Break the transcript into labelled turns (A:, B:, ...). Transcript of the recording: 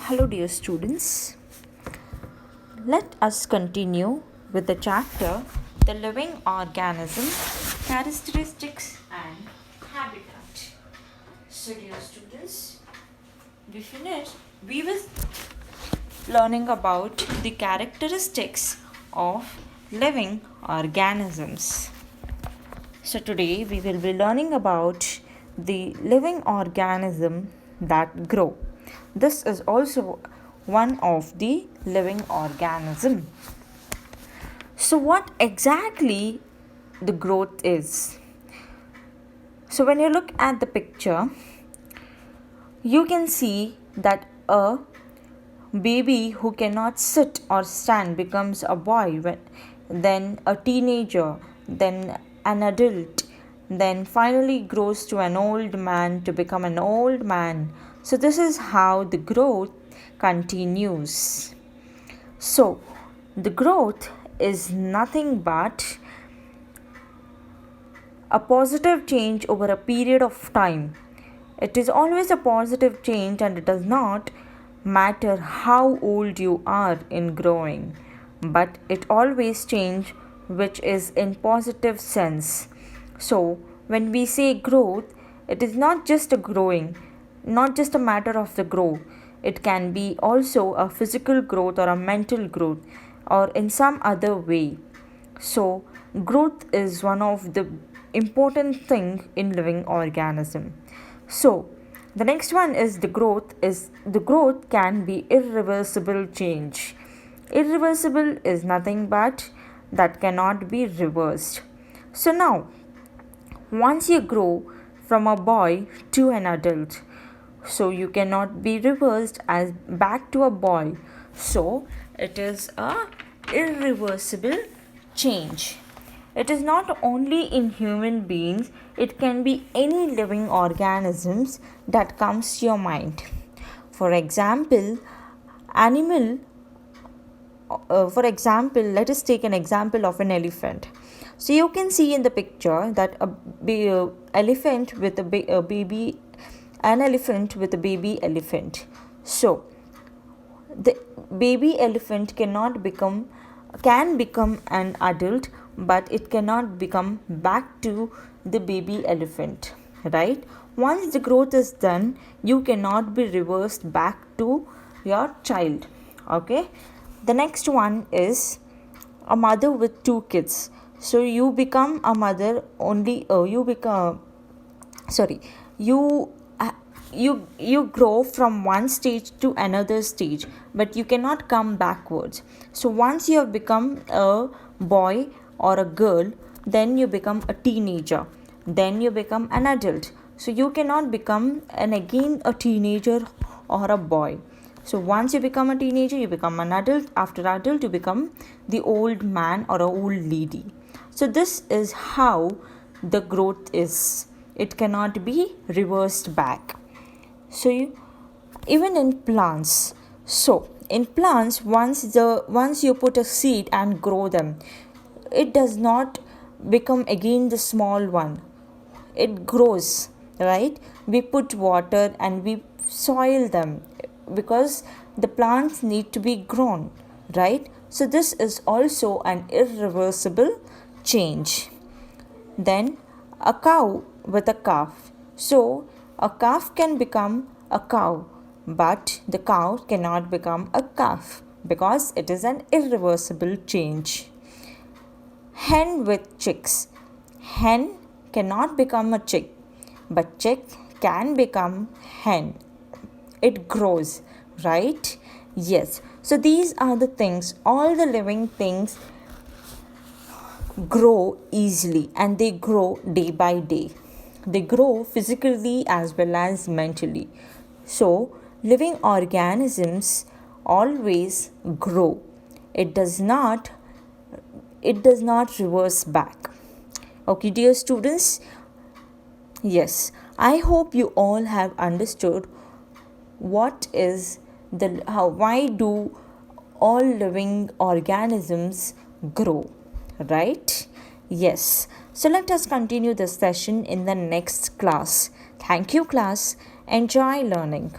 A: Hello, dear students. Let us continue with the chapter The Living Organism Characteristics and Habitat. So, dear students, we were learning about the characteristics of living organisms. So, today we will be learning about the living organism that grow. This is also one of the living organism. So what exactly the growth is? So when you look at the picture, you can see that a baby who cannot sit or stand becomes a boy, then a teenager, then an adult, then finally grows to an old man to become an old man. So this is how the growth continues. So the growth is nothing but a positive change over a period of time. It is always a positive change, and it does not matter how old you are in growing, but it always change which is in positive sense. So when we say growth, it is not just a growing, not just a matter of the growth. It can be also a physical growth or a mental growth or in some other way. So growth is one of the important thing in living organism. So the next one is the growth can be irreversible change. Irreversible is nothing but that cannot be reversed. So now once you grow from a boy to an adult, so you cannot be reversed as back to a boy. So it is a irreversible change. It is not only in human beings, it can be any living organisms that comes to your mind. For example, let us take an example of an elephant. So you can see in the picture that an elephant with a baby elephant. So the baby elephant can become an adult, but it cannot become back to the baby elephant, right? Once the growth is done, you cannot be reversed back to your child. Okay, the next one is a mother with two kids. So you become a mother only you grow from one stage to another stage, but you cannot come backwards. So once you have become a boy or a girl, then you become a teenager, then you become an adult. So you cannot become again a teenager or a boy. So once you become a teenager, you become an adult. After adult, you become the old man or a old lady. So this is how the growth is. It cannot be reversed back. So even in plants, so in plants, once you put a seed and grow them, it does not become again the small one. It grows, right? We put water and we soil them because the plants need to be grown, right? So this is also an irreversible change. Then a cow with a calf. So a calf can become a cow, but the cow cannot become a calf because it is an irreversible change. Hen with chicks. Hen cannot become a chick, but chick can become hen. It grows, right? Yes. So these are the things, all the living things grow easily, and they grow day by day. They grow physically as well as mentally. So living organisms always grow. It does not reverse back. Okay, dear students, yes, I hope you all have understood why do all living organisms grow, right? Yes. So let us continue this session in the next class. Thank you, class. Enjoy learning.